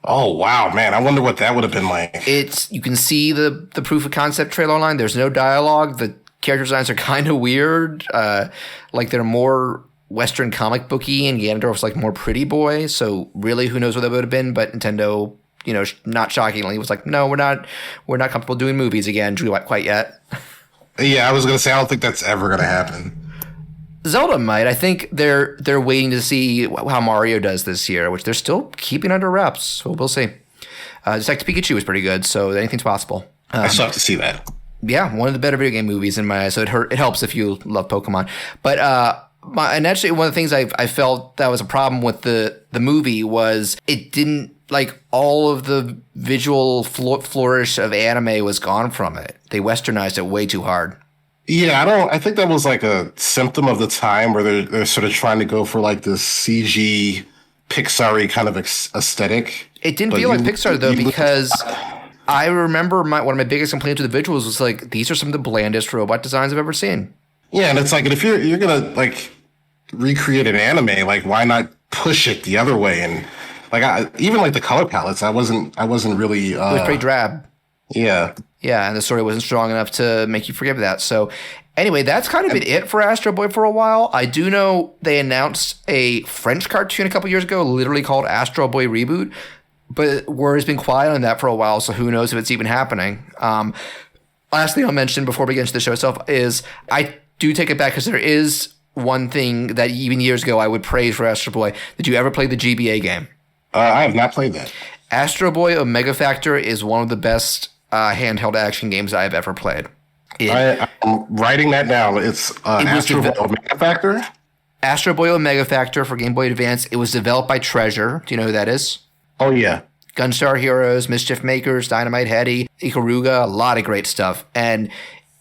Oh, wow, man. I wonder what that would have been like. You can see the proof of concept trailer online. There's no dialogue. The character designs are kind of weird. Like they're more Western comic booky, and Ganondorf's like more pretty boy. So really, who knows what that would have been? But Nintendo, you know, not shockingly, was like, no, we're not comfortable doing movies again quite yet. Yeah, I was gonna say I don't think that's ever gonna happen. Zelda might. I think they're waiting to see how Mario does this year, which they're still keeping under wraps. So we'll see. Detective Pikachu was pretty good, so anything's possible. I still have to see that. Yeah, one of the better video game movies in my eyes. So it helps if you love Pokemon. But and actually, one of the things I felt that was a problem with the movie was it didn't, like, all of the visual flourish of anime was gone from it. They westernized it way too hard. Yeah, I think that was like a symptom of the time where they're sort of trying to go for like this CG Pixar-y kind of aesthetic. It didn't feel like Pixar though, because I remember one of my biggest complaints with the visuals was like, these are some of the blandest robot designs I've ever seen. Yeah, and it's like, if you're gonna like recreate an anime, like why not push it the other way? And like even like the color palettes, I wasn't really. It was pretty drab. Yeah. Yeah, and the story wasn't strong enough to make you forgive that. So anyway, that's kind of been it for Astro Boy for a while. I do know they announced a French cartoon a couple years ago, literally called Astro Boy Reboot, but word has been quiet on that for a while, so who knows if it's even happening. Last thing I'll mention before we get into the show itself is I do take it back because there is one thing that even years ago I would praise for Astro Boy. Did you ever play the GBA game? I have not played that. Astro Boy Omega Factor is one of the best handheld action games I've ever played. I'm writing that down. It's Astro Boy Omega Factor? Astro Boy Omega Factor for Game Boy Advance. It was developed by Treasure. Do you know who that is? Oh, yeah. Gunstar Heroes, Mischief Makers, Dynamite Heady, Ikaruga, a lot of great stuff. And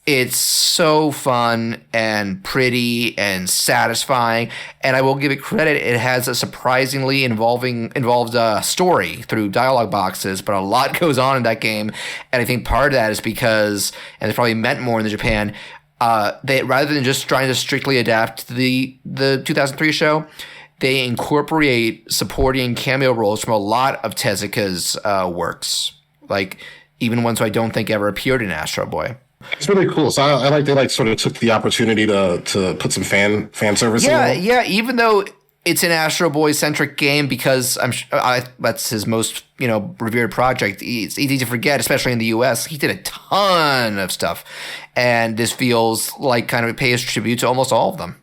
it's so fun and pretty and satisfying. And I will give it credit. It has a surprisingly involved story through dialogue boxes, but a lot goes on in that game. And I think part of that is because, and it's probably meant more in the Japan, they, rather than just trying to strictly adapt the 2003 show, they incorporate supporting cameo roles from a lot of Tezuka's works, like even ones who I don't think ever appeared in Astro Boy. It's really cool. So I like they like sort of took the opportunity to put some fan service. Yeah. Even though it's an Astro Boy centric game, because that's his most revered project. It's easy to forget, especially in the U.S. He did a ton of stuff, and this feels like kind of pays tribute to almost all of them,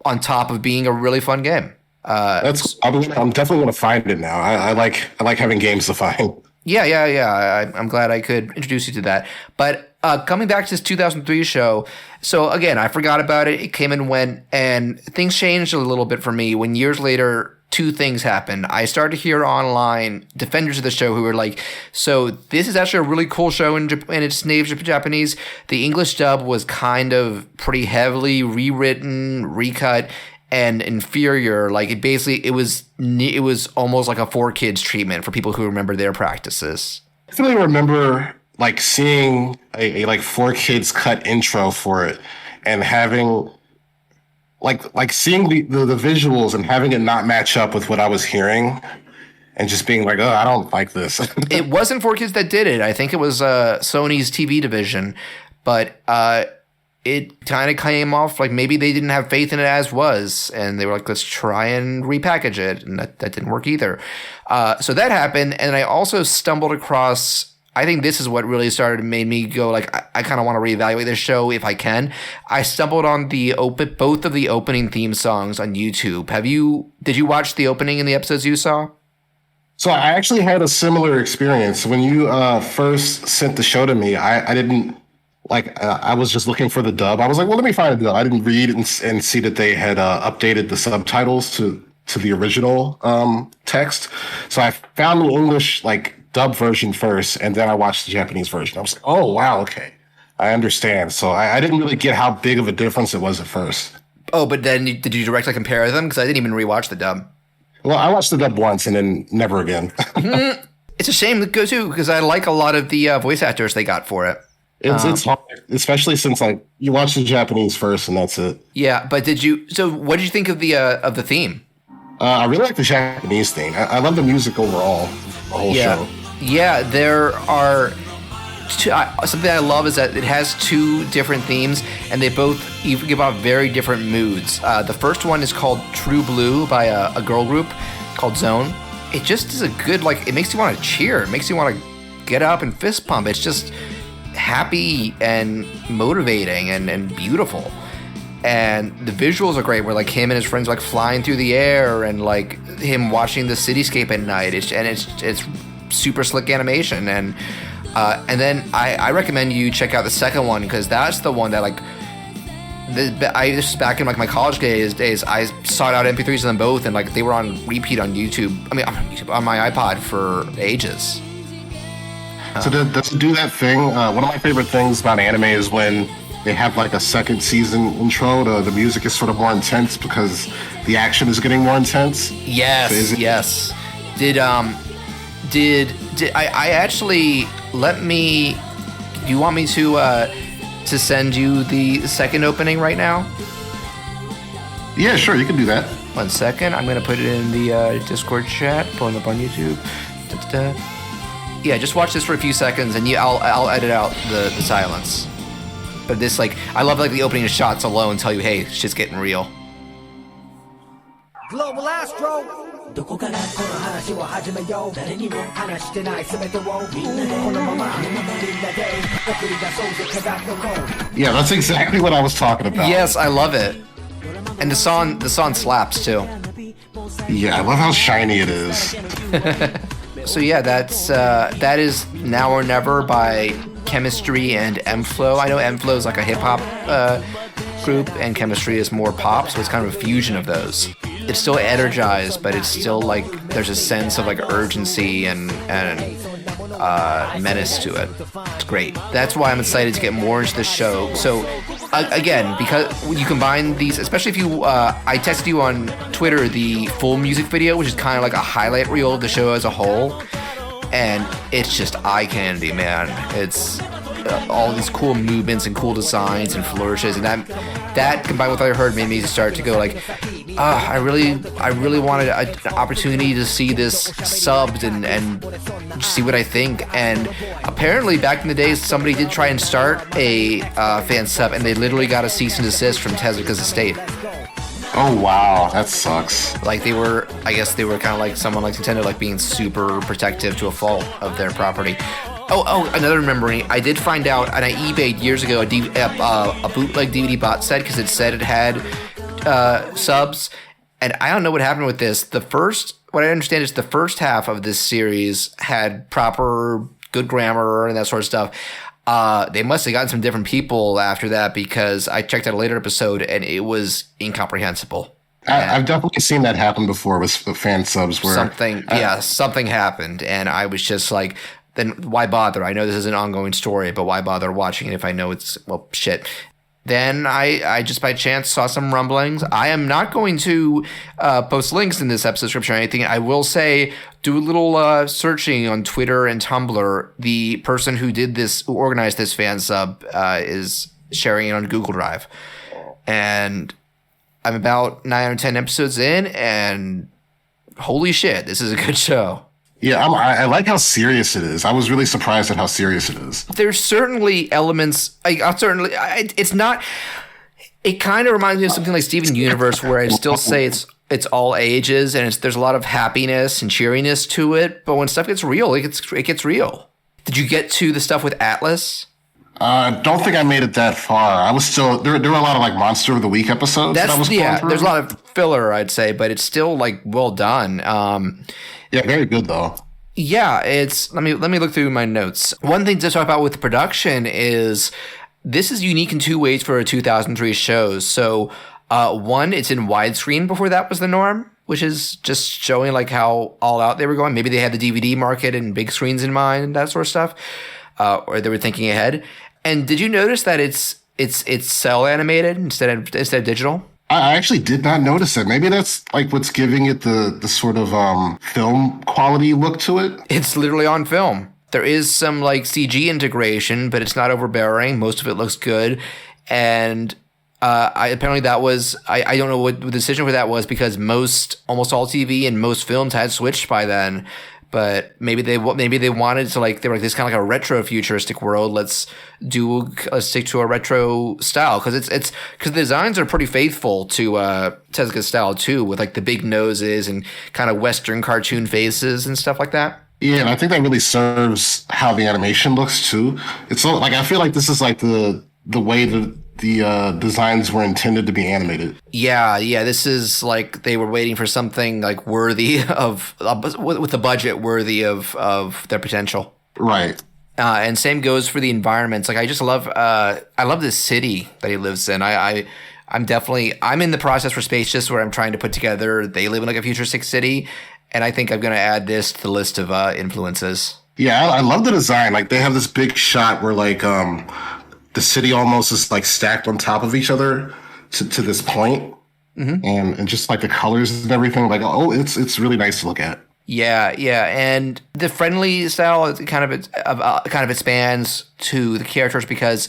on top of being a really fun game. I'm definitely going to find it now. I like having games to find. Yeah. I'm glad I could introduce you to that. But coming back to this 2003 show, so again, I forgot about it. It came and went, and things changed a little bit for me when years later, two things happened. I started to hear online defenders of the show who were like, so this is actually a really cool show in its native Japanese. The English dub was kind of pretty heavily rewritten, recut, and inferior. Like it was almost like a 4Kids treatment for people who remember their practices. I definitely remember like seeing a like 4Kids cut intro for it, and having like seeing the visuals and having it not match up with what I was hearing, and just being like, oh, I don't like this. It wasn't 4Kids that did it. I think it was Sony's TV division, but it kind of came off like maybe they didn't have faith in it as was, and they were like, let's try and repackage it, and that didn't work either. So that happened, and I also stumbled across, I think this is what really made me go like, I kind of want to reevaluate this show if I can. I stumbled on both of the opening theme songs on YouTube. Did you watch the opening in the episodes you saw? So I actually had a similar experience. When you first sent the show to me, I didn't, I was just looking for the dub. I was like, well, let me find a dub. I didn't read and see that they had updated the subtitles to the original text. So I found the English dub version first, and then I watched the Japanese version. I was like, oh, wow, okay. I understand. So I didn't really get how big of a difference it was at first. Oh, but then did you directly compare them? Because I didn't even rewatch the dub. Well, I watched the dub once and then never again. It's a shame to go to, because I like a lot of the voice actors they got for it. It's hard, especially since you watch the Japanese first and that's it. Yeah, but so what did you think of the theme? I really like the Japanese theme. I love the music overall, the whole show. Yeah, there are something I love is that it has two different themes, and they both give off very different moods. The first one is called True Blue by a girl group called Zone. It just is a good, it makes you want to cheer. It makes you want to get up and fist pump. It's just happy and motivating and beautiful. And the visuals are great, where him and his friends flying through the air, and him watching the cityscape at night. It's super slick animation, and then I recommend you check out the second one, because that's the one that this is back in my college days. I sought out MP3s of them both, and they were on repeat on YouTube. I mean, on my iPod for ages. So does it do that thing? One of my favorite things about anime is when they have a second season intro. The music is sort of more intense because the action is getting more intense. Yes, so yes. Did I actually do you want me to send you the second opening right now? Yeah, sure, you can do that. 1 second, I'm gonna put it in the Discord chat, pulling up on YouTube. Da-da-da. Yeah, just watch this for a few seconds, and I'll edit out the silence. But this I love the opening shots alone tell you, hey, shit's getting real. Global Astro. Yeah, that's exactly what I was talking about. Yes, I love it. And the song slaps too. Yeah, I love how shiny it is. So yeah, that is Now or Never by Chemistry and M-Flow. I know M-Flow is a hip hop group, and Chemistry is more pop, so it's kind of a fusion of those. It's still energized, but it's still there's a sense of urgency and menace to it. It's great. That's why I'm excited to get more into the show. So again, because you combine these, especially if you, I texted you on Twitter the full music video, which is kind of a highlight reel of the show as a whole, and it's just eye candy, man. It's all these cool movements and cool designs and flourishes, and that that combined with what I heard made me start to go like, I really wanted an opportunity to see this subbed and see what I think. And apparently back in the days, somebody did try and start a fan sub, and they literally got a cease and desist from Tezuka's estate. Oh wow, that sucks. Like I guess they were kind of like someone like Nintendo, like being super protective to a fault of their property. Oh, another remembering. I did find out, and I eBayed years ago a bootleg DVD box set because it said it had subs, and I don't know what happened with this. What I understand is the first half of this series had proper good grammar and that sort of stuff. They must have gotten some different people after that because I checked out a later episode and it was incomprehensible. I've definitely seen that happen before with fan subs where something happened, and I was just like, then why bother? I know this is an ongoing story, but why bother watching it if I know it's, well, shit. Then I just by chance saw some rumblings. I am not going to post links in this episode description or anything. I will say, do a little searching on Twitter and Tumblr. The person who organized this fan sub is sharing it on Google Drive. And I'm about 9 or 10 episodes in, and holy shit, this is a good show. Yeah, I like how serious it is. I was really surprised at how serious it is. There's certainly elements. It's not. It kind of reminds me of something like Steven Universe, where I still say it's all ages and there's a lot of happiness and cheeriness to it. But when stuff gets real, it gets real. Did you get to the stuff with Atlas? Don't think I made it that far. I was still there were a lot of like Monster of the Week episodes that I was going through. There's a lot of filler, I'd say, but it's still like well done. Yeah, very good though. Yeah, let me look through my notes. One thing to talk about with the production is this is unique in two ways for a 2003 show. So, one, it's in widescreen before that was the norm, which is just showing like how all out they were going. Maybe they had the DVD market and big screens in mind and that sort of stuff, or they were thinking ahead. And did you notice that it's cell animated instead of digital? I actually did not notice that. Maybe that's like what's giving it the sort of film quality look to it. It's literally on film. There is some like CG integration, but it's not overbearing. Most of it looks good. And apparently that was, I don't know what the decision for that was because almost all TV and most films had switched by then. But maybe they wanted to like, they were like, this is kind of like a retro futuristic world. Let's stick to a retro style. Cause because the designs are pretty faithful to Tezuka's style too, with like the big noses and kind of Western cartoon faces and stuff like that. Yeah, and I think that really serves how the animation looks too. It's so, like, I feel like this is like the way the designs were intended to be animated. Yeah, this is like they were waiting for something like worthy of, with the budget worthy of their potential. Right. And same goes for the environments. Like I love this city that he lives in. I'm in the process for Spacious where I'm trying to put together, they live in like a futuristic city. And I think I'm going to add this to the list of influences. Yeah, I love the design. Like they have this big shot where like the city almost is like stacked on top of each other to this point. Mm-hmm. And just like the colors and everything, like, oh, it's really nice to look at. Yeah, and the friendly style kind of expands to the characters because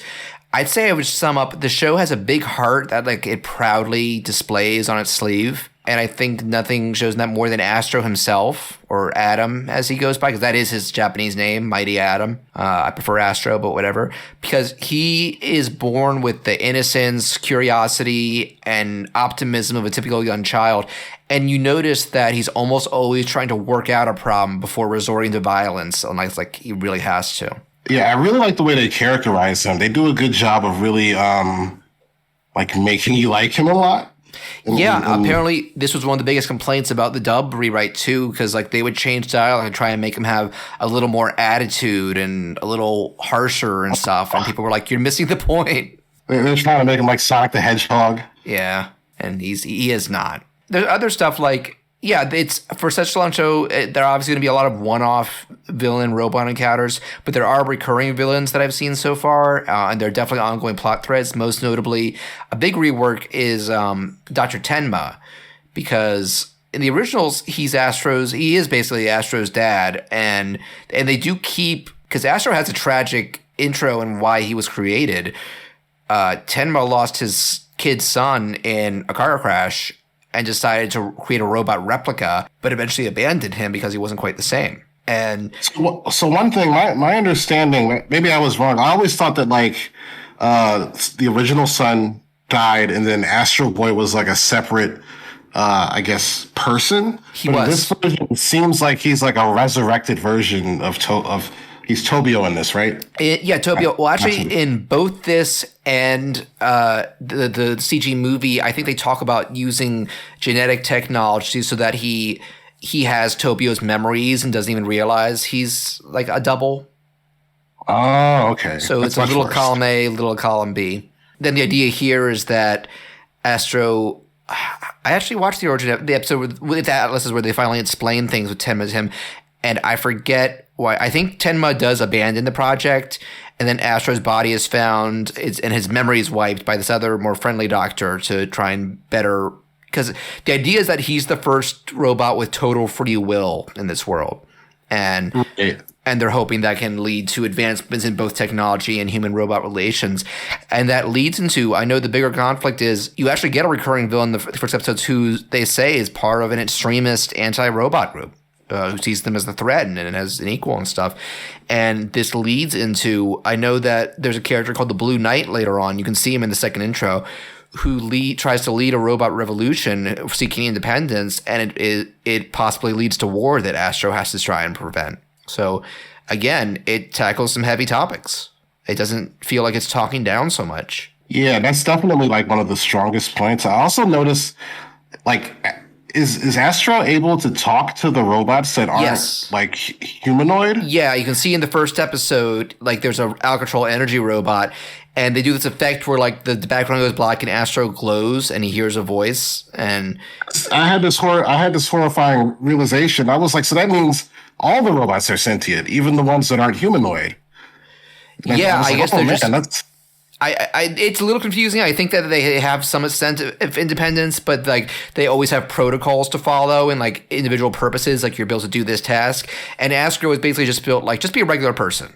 I'd say I would sum up, the show has a big heart that like it proudly displays on its sleeve. And I think nothing shows that more than Astro himself, or Adam as he goes by, because that is his Japanese name, Mighty Adam. I prefer Astro, but whatever. Because he is born with the innocence, curiosity, and optimism of a typical young child. And you notice that he's almost always trying to work out a problem before resorting to violence, unless like he really has to. Yeah, I really like the way they characterize him. They do a good job of really like making you like him a lot. Yeah, apparently this was one of the biggest complaints about the dub rewrite too, because like they would change dialogue and try and make him have a little more attitude and a little harsher and stuff, and people were like, "You're missing the point." They're trying to make him like Sonic the Hedgehog. Yeah, and he is not. There's other stuff like, yeah, it's for such a long show, there are obviously going to be a lot of one-off villain robot encounters, but there are recurring villains that I've seen so far, and there are definitely ongoing plot threads. Most notably, a big rework is Dr. Tenma, because in the originals, he is basically Astro's dad, and they do keep, because Astro has a tragic intro and why he was created. Tenma lost his kid's son in a car crash and decided to create a robot replica, but eventually abandoned him because he wasn't quite the same. And so one thing, my understanding, maybe I was wrong. I always thought that like the original son died, and then Astro Boy was like a separate, I guess, person. He was. In this version, it seems like he's like a resurrected version of he's Tobio in this, right? Yeah, Tobio. Well, actually, in both this and the CG movie, I think they talk about using genetic technology so that he has Tobio's memories and doesn't even realize he's like a double. Oh, okay. So it's a little column A, little column B. Then the idea here is that Astro. I actually watched the episode with Atlas is where they finally explain things with Tenma to him, and I forget why. I think Tenma does abandon the project, and then Astro's body is found, and his memory is wiped by this other, more friendly doctor to try and better. Because the idea is that he's the first robot with total free will in this world, and they're hoping that can lead to advancements in both technology and human-robot relations. And that leads into, I know the bigger conflict is, you actually get a recurring villain in the first episodes who they say is part of an extremist anti-robot group, who sees them as the threat and as an equal and stuff. And this leads into, I know that there's a character called the Blue Knight later on, you can see him in the second intro, who tries to lead a robot revolution seeking independence, and it possibly leads to war that Astro has to try and prevent. So, again, it tackles some heavy topics. It doesn't feel like it's talking down so much. Yeah, that's definitely like one of the strongest points. I also noticed, like, is Astro able to talk to the robots that aren't like humanoid? Yeah, you can see in the first episode, like, there's a out-of-control energy robot, and they do this effect where like the background goes black and Astro glows and he hears a voice. And I had this horrifying realization. I was like, so that means all the robots are sentient, even the ones that aren't humanoid. Yeah, I guess they're just. It's a little confusing. I think that they have some sense of independence, but like they always have protocols to follow and like individual purposes. Like you're built to do this task, and Astro is basically just built like just be a regular person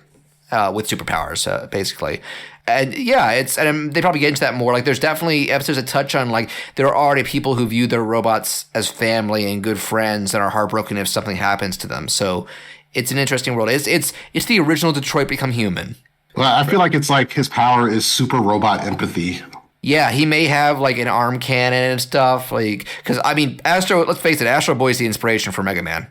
with superpowers, basically. And yeah, and they probably get into that more. Like, there's definitely episodes that touch on like there are already people who view their robots as family and good friends and are heartbroken if something happens to them. So it's an interesting world. It's the original Detroit Become Human. Well, I feel like it's like his power is super robot empathy. Yeah, he may have like an arm cannon and stuff. Like, because I mean, Astro. Let's face it, Astro Boy is the inspiration for Mega Man.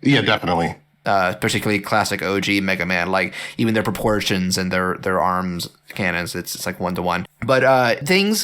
Yeah, definitely. Particularly classic OG Mega Man, like even their proportions and their arms cannons, it's like 1-to-1. But things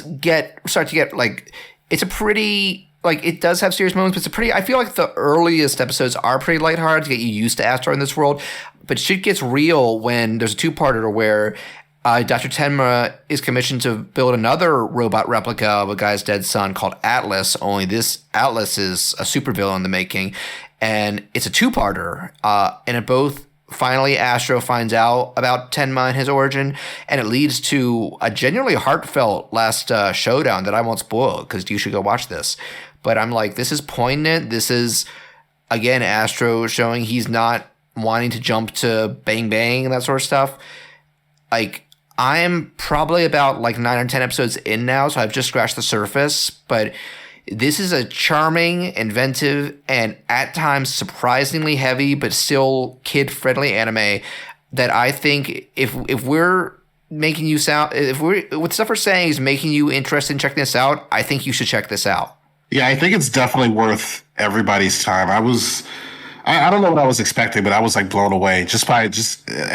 start to get like, it's a pretty, like, it does have serious moments, but it's a pretty, I feel like the earliest episodes are pretty lighthearted to get you used to Astro in this world. But shit gets real when there's a two-parter where Dr. Tenma is commissioned to build another robot replica of a guy's dead son called Atlas, only this Atlas is a supervillain in the making. And it's a two-parter, and it both finally Astro finds out about Tenma and his origin, and it leads to a genuinely heartfelt last showdown that I won't spoil because you should go watch this. But I'm like, this is poignant. This is, again, Astro showing he's not wanting to jump to bang bang and that sort of stuff. Like, I'm probably about like 9 or 10 episodes in now, so I've just scratched the surface, but this is a charming, inventive, and at times surprisingly heavy, but still kid-friendly anime that I think if we're making you sound, what stuff we're saying is making you interested in checking this out, I think you should check this out. Yeah, I think it's definitely worth everybody's time. I don't know what I was expecting, but I was like blown away at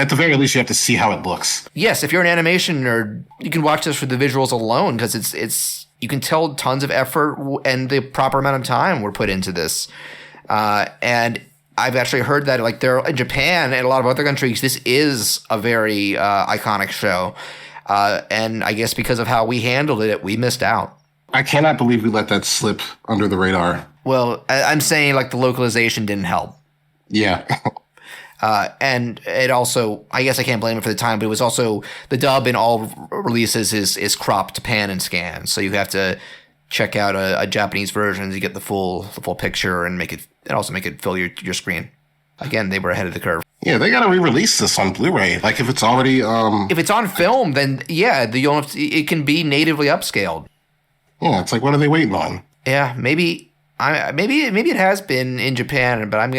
the very least, you have to see how it looks. Yes, if you're an animation nerd, you can watch this for the visuals alone because it's you can tell tons of effort and the proper amount of time were put into this. And I've actually heard that like there in Japan and a lot of other countries, this is a very iconic show. And I guess because of how we handled it, we missed out. I cannot believe we let that slip under the radar. Well, I'm saying like the localization didn't help. Yeah. And it also, I guess I can't blame it for the time, but it was also the dub in all releases is cropped to pan and scan. So you have to check out a Japanese version to get the full picture and also make it fill your screen. Again, they were ahead of the curve. Yeah, they got to re-release this on Blu-ray. Like if it's already if it's on film, then yeah, it can be natively upscaled. Yeah, it's like, what are they waiting on? Yeah, maybe it has been in Japan, but let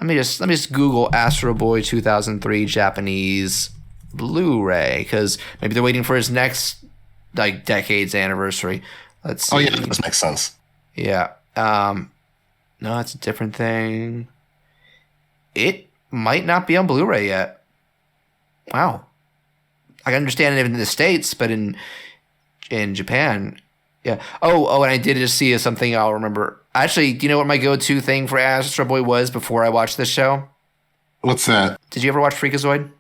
me just Google Astro Boy 2003 Japanese Blu-ray, because maybe they're waiting for his next like decade's anniversary. Let's see. Oh yeah, that does make sense. Yeah. No, it's a different thing. It might not be on Blu-ray yet. Wow. I can understand it in the States, but in Japan, yeah. Oh, and I did just see something I'll remember. Actually, do you know what my go-to thing for Astro Boy was before I watched this show? What's that? Did you ever watch Freakazoid?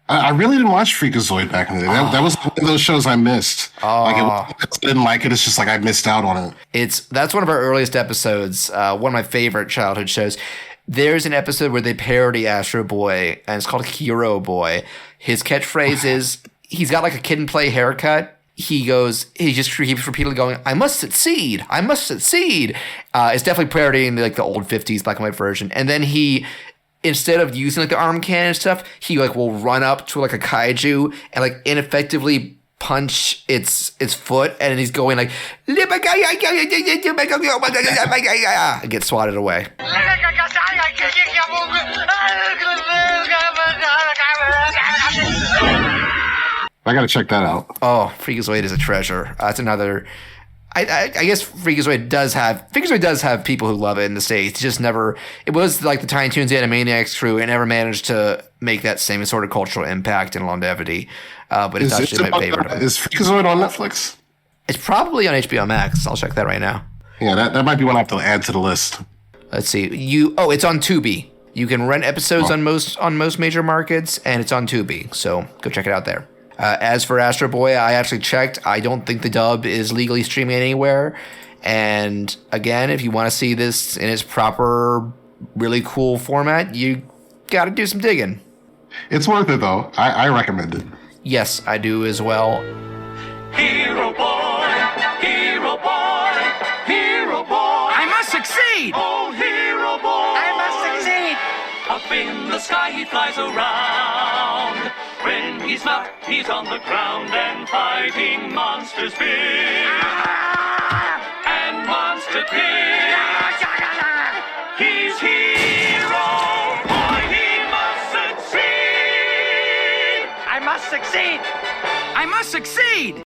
I really didn't watch Freakazoid back in the day. That was one of those shows I missed. Like I didn't like it. It's just like I missed out on it. That's one of our earliest episodes. One of my favorite childhood shows. There's an episode where they parody Astro Boy, and it's called Hero Boy. His catchphrase is, he's got like a kid and play haircut. He just keeps repeatedly going, I must succeed. I must succeed. It's definitely parodying like the old 50s black and white version. And then instead of using like the arm cannon and stuff, he like will run up to like a kaiju and like ineffectively punch its foot, and he's going like and gets swatted away. I gotta check that out. Oh, Freakazoid is a treasure. That's another. I guess Freakazoid does have people who love it in the States. It was like the Tiny Toons Animaniacs crew. It never managed to make that same sort of cultural impact and longevity. But it's actually my favorite. Is Freakazoid on Netflix? It's probably on HBO Max. I'll check that right now. Yeah, that might be one I have to add to the list. Let's see. It's on Tubi. You can rent episodes on most major markets, and it's on Tubi. So go check it out there. As for Astro Boy, I actually checked. I don't think the dub is legally streaming anywhere. And again, if you want to see this in its proper, really cool format, you got to do some digging. It's worth it, though. I recommend it. Yes, I do as well. Hero boy, hero boy, hero boy. I must succeed. Oh, hero boy. I must succeed. Up in the sky he flies around. When he's not, he's on the ground and fighting monsters big. And monster big. He's hero boy, he must succeed. I must succeed. I must succeed.